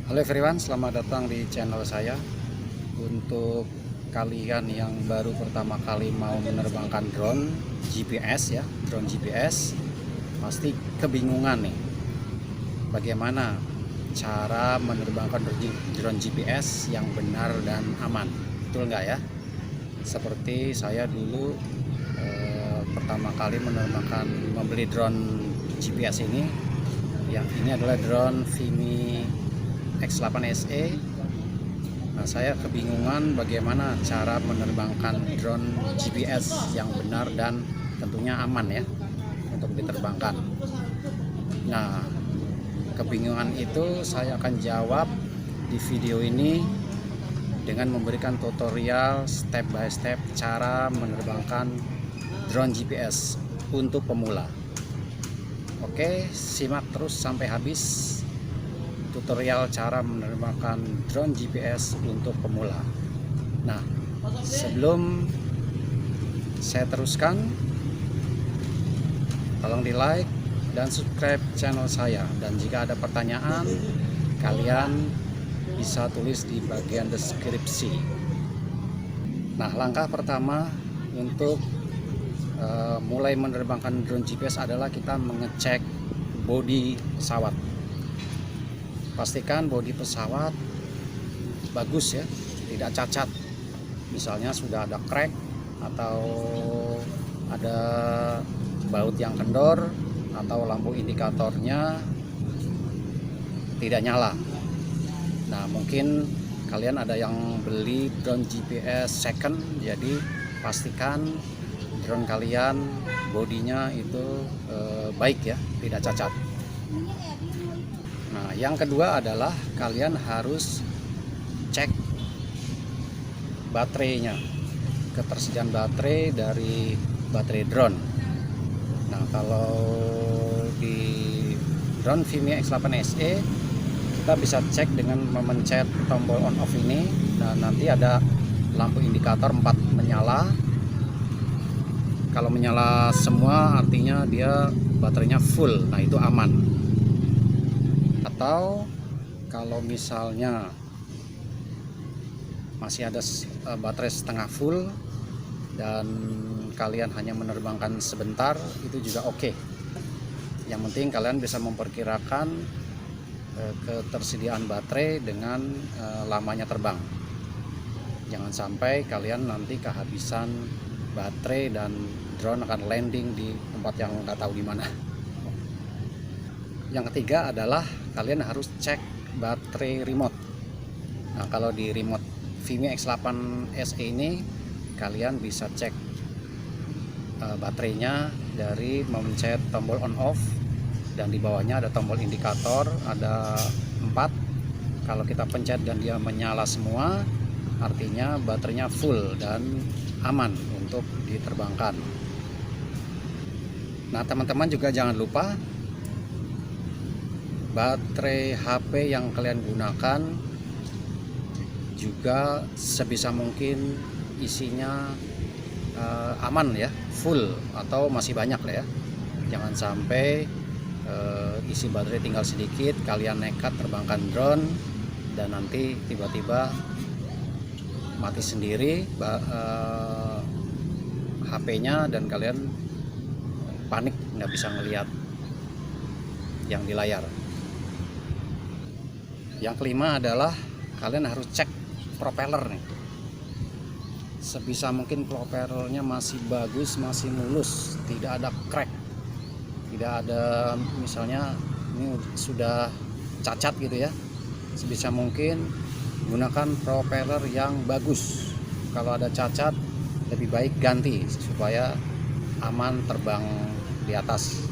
Halo everyone, selamat datang di channel saya. Untuk kalian yang baru pertama kali mau menerbangkan drone GPS ya, drone GPS, pasti kebingungan nih. Bagaimana cara menerbangkan drone GPS yang benar dan aman? Betul nggak ya? Seperti saya dulu pertama kali membeli drone GPS ini. Yang ini adalah drone Vimy X8 SE. Nah, saya kebingungan bagaimana cara menerbangkan drone GPS yang benar dan tentunya aman ya untuk diterbangkan. Nah, kebingungan itu saya akan jawab di video ini dengan memberikan tutorial step by step cara menerbangkan drone GPS untuk pemula. Oke, simak terus sampai habis tutorial cara menerbangkan drone GPS untuk pemula. Nah, sebelum saya teruskan, tolong di like dan subscribe channel saya, dan jika ada pertanyaan kalian bisa tulis di bagian deskripsi. Nah, langkah pertama untuk mulai menerbangkan drone GPS adalah kita mengecek bodi pesawat. Pastikan bodi pesawat bagus ya, tidak cacat. Misalnya sudah ada crack atau ada baut yang kendor atau lampu indikatornya tidak nyala. Nah, mungkin kalian ada yang beli drone GPS second, jadi pastikan drone kalian bodinya itu baik ya, tidak cacat. Nah, yang kedua adalah kalian harus cek baterainya, ketersediaan baterai dari baterai drone. Nah, kalau di drone Vimy X8 SE kita bisa cek dengan memencet tombol on off ini. Nah, nanti ada lampu indikator 4 menyala. Kalau menyala semua artinya dia baterainya full. Nah, itu aman. Atau kalau misalnya masih ada baterai setengah full dan kalian hanya menerbangkan sebentar, itu juga oke. Yang penting kalian bisa memperkirakan ketersediaan baterai dengan lamanya terbang. Jangan sampai kalian nanti kehabisan baterai dan drone akan landing di tempat yang nggak tahu di mana. Yang ketiga adalah kalian harus cek baterai remote. Nah, kalau di remote Vimy X8 SE ini kalian bisa cek baterainya dari memencet tombol on off, dan di bawahnya ada tombol indikator, ada 4. Kalau kita pencet dan dia menyala semua, artinya baterainya full dan aman untuk diterbangkan. Nah, teman-teman juga jangan lupa baterai HP yang kalian gunakan juga sebisa mungkin isinya aman ya, full atau masih banyak lah ya. Jangan sampai isi baterai tinggal sedikit, kalian nekat terbangkan drone dan nanti tiba-tiba mati sendiri HP-nya dan kalian panik nggak bisa ngelihat yang di layar. Yang kelima adalah kalian harus cek propeller nih. Sebisa mungkin propellernya masih bagus, masih mulus, tidak ada crack, tidak ada misalnya ini sudah cacat gitu ya. Sebisa mungkin gunakan propeller yang bagus. Kalau ada cacat lebih baik ganti supaya aman terbang di atas.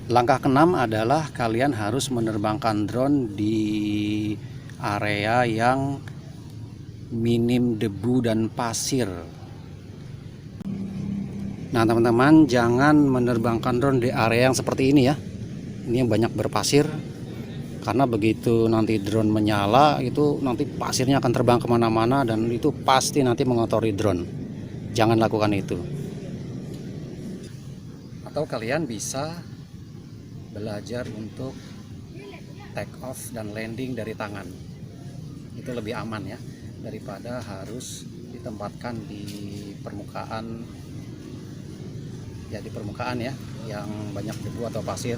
Langkah keenam adalah kalian harus menerbangkan drone di area yang minim debu dan pasir. Nah, teman-teman jangan menerbangkan drone di area yang seperti ini ya. Ini yang banyak berpasir, karena begitu nanti drone menyala itu nanti pasirnya akan terbang kemana-mana dan itu pasti nanti mengotori drone. Jangan lakukan itu. Atau kalian bisa belajar untuk take off dan landing dari tangan. Itu lebih aman ya, daripada harus ditempatkan di permukaan ya, yang banyak debu atau pasir.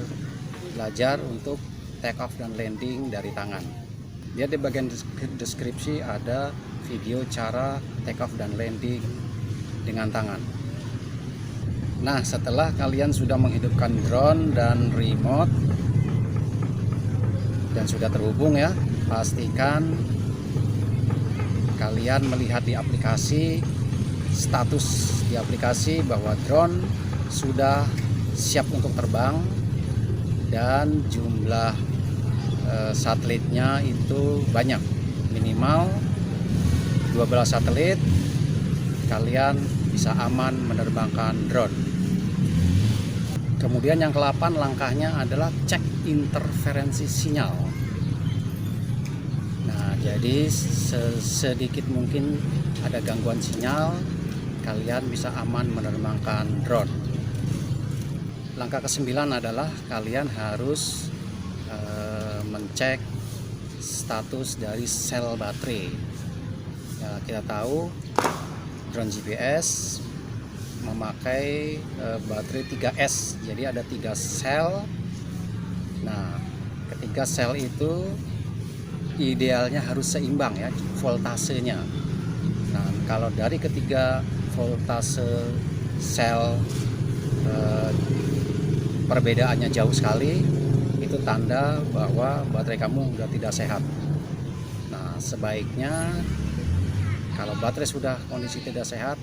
Belajar untuk take off dan landing dari tangan. Lihat di bagian deskripsi ada video cara take off dan landing dengan tangan. Nah, setelah kalian sudah menghidupkan drone dan remote dan sudah terhubung ya, pastikan kalian melihat di aplikasi, status di aplikasi bahwa drone sudah siap untuk terbang dan jumlah satelitnya itu banyak, minimal 12 satelit. Kalian bisa aman menerbangkan drone. Kemudian yang ke-8 langkahnya adalah cek interferensi sinyal. Nah, jadi sedikit mungkin ada gangguan sinyal, kalian bisa aman menerbangkan drone. Langkah ke-9 adalah kalian harus mencek status dari sel baterai. Ya, kita tahu drone GPS memakai baterai 3S, jadi ada 3 sel. Nah, ketiga sel itu idealnya harus seimbang ya voltasenya. Nah, kalau dari ketiga voltase sel perbedaannya jauh sekali, itu tanda bahwa baterai kamu sudah tidak sehat. Nah, sebaiknya kalau baterai sudah kondisi tidak sehat,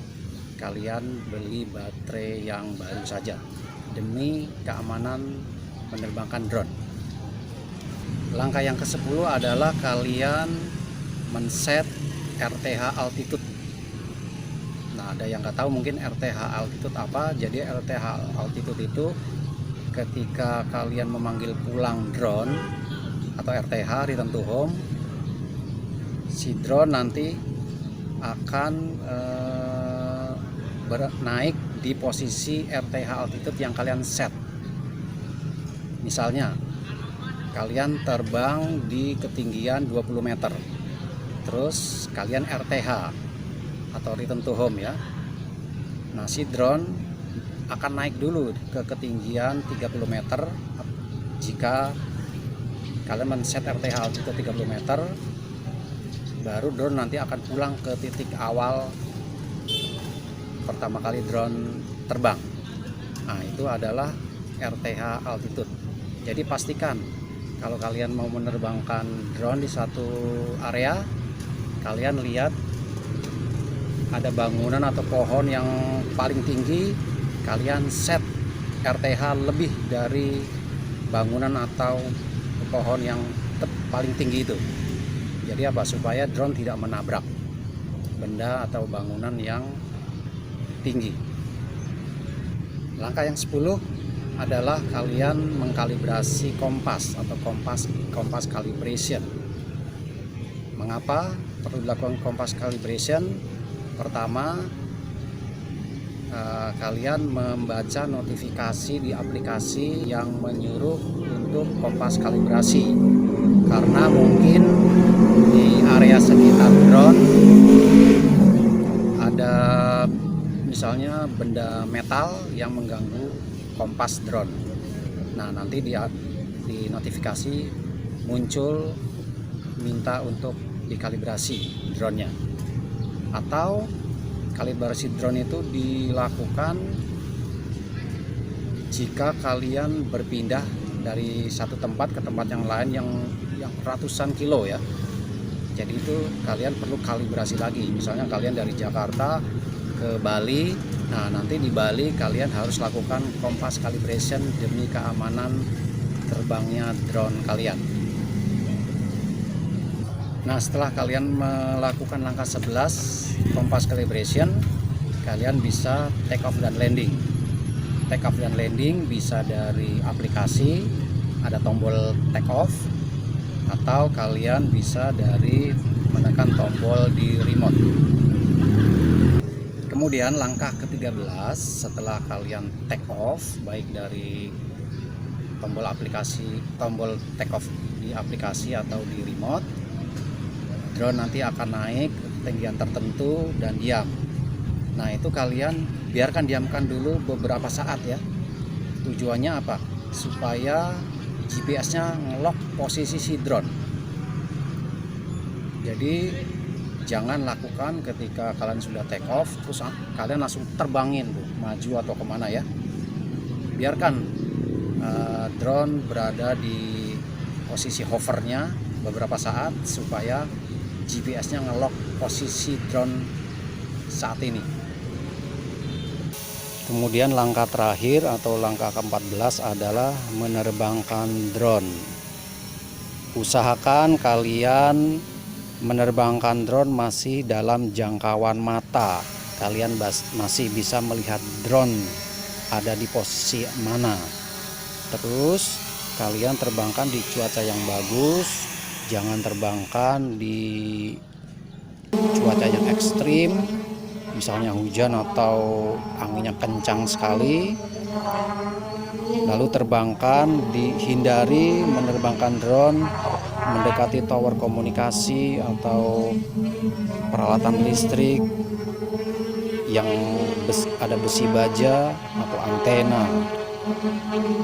kalian beli baterai yang baru saja demi keamanan menerbangkan drone. Langkah yang ke-10 adalah kalian men-set RTH altitude. Nah, ada yang nggak tahu mungkin RTH altitude apa. Jadi RTH altitude itu ketika kalian memanggil pulang drone atau RTH return to home, si drone nanti akan naik di posisi RTH altitude yang kalian set. Misalnya kalian terbang di ketinggian 20 meter, terus kalian RTH atau return to home ya. Nah, si drone akan naik dulu ke ketinggian 30 meter. Jika kalian men-set RTH altitude 30 meter, baru drone nanti akan pulang ke titik awal pertama kali drone terbang. Nah, itu adalah RTH altitude. Jadi pastikan kalau kalian mau menerbangkan drone di satu area, kalian lihat ada bangunan atau pohon yang paling tinggi, kalian set RTH lebih dari bangunan atau pohon yang paling tinggi itu. Jadi apa? Supaya drone tidak menabrak benda atau bangunan yang tinggi. Langkah yang 10 adalah kalian mengkalibrasi kompas atau kompas calibration. Mengapa perlu dilakukan kompas calibration? Pertama, kalian membaca notifikasi di aplikasi yang menyuruh untuk kompas kalibrasi, karena mungkin di area sekitar drone ada misalnya benda metal yang mengganggu kompas drone. Nah, nanti di notifikasi muncul minta untuk dikalibrasi drone-nya. Atau kalibrasi drone itu dilakukan jika kalian berpindah dari satu tempat ke tempat yang lain yang ratusan kilo ya. Jadi itu kalian perlu kalibrasi lagi. Misalnya kalian dari Jakarta ke Bali, nah nanti di Bali kalian harus lakukan kompas calibration demi keamanan terbangnya drone kalian. Nah, setelah kalian melakukan langkah 11 kompas calibration, kalian bisa take off dan landing. Take off dan landing bisa dari aplikasi, ada tombol take off, atau kalian bisa dari menekan tombol di remote. Kemudian langkah ke-13 setelah kalian take off, baik dari tombol aplikasi, tombol take off di aplikasi atau di remote, drone nanti akan naik ke ketinggian tertentu dan diam. Nah, itu kalian biarkan diamkan dulu beberapa saat ya. Tujuannya apa? Supaya GPS-nya ngelok posisi si drone. Jadi jangan lakukan ketika kalian sudah take off terus kalian langsung terbangin tuh, maju atau kemana ya. Biarkan drone berada di posisi hovernya beberapa saat supaya GPS-nya ngelok posisi drone saat ini. Kemudian langkah terakhir atau langkah ke-14 adalah menerbangkan drone. Usahakan kalian menerbangkan drone masih dalam jangkauan mata. Kalian masih bisa melihat drone ada di posisi mana. Terus kalian terbangkan di cuaca yang bagus. Jangan terbangkan di cuaca yang ekstrim, misalnya hujan atau anginnya kencang sekali. Lalu terbangkan, dihindari menerbangkan drone mendekati tower komunikasi atau peralatan listrik yang ada besi baja atau antena.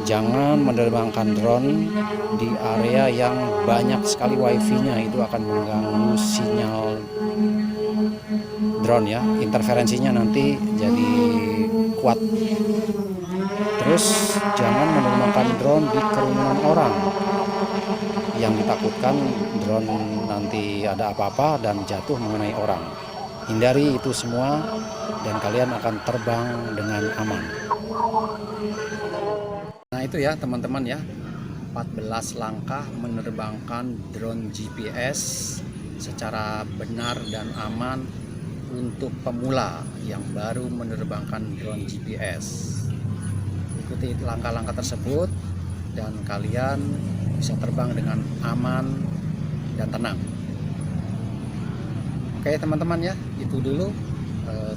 Jangan menerbangkan drone di area yang banyak sekali wifi-nya, itu akan mengganggu sinyal drone ya, interferensinya nanti jadi kuat. Terus jangan menerbangkan drone di kerumunan orang, yang ditakutkan drone nanti ada apa-apa dan jatuh mengenai orang. Hindari itu semua dan kalian akan terbang dengan aman. Nah, itu ya teman-teman ya, 14 langkah menerbangkan drone GPS secara benar dan aman untuk pemula yang baru menerbangkan drone GPS. Ikuti langkah-langkah tersebut dan kalian bisa terbang dengan aman dan tenang. Oke teman-teman ya, itu dulu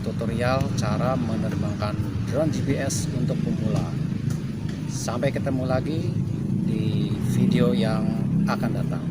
tutorial cara menerbangkan drone GPS untuk pemula. Sampai ketemu lagi di video yang akan datang.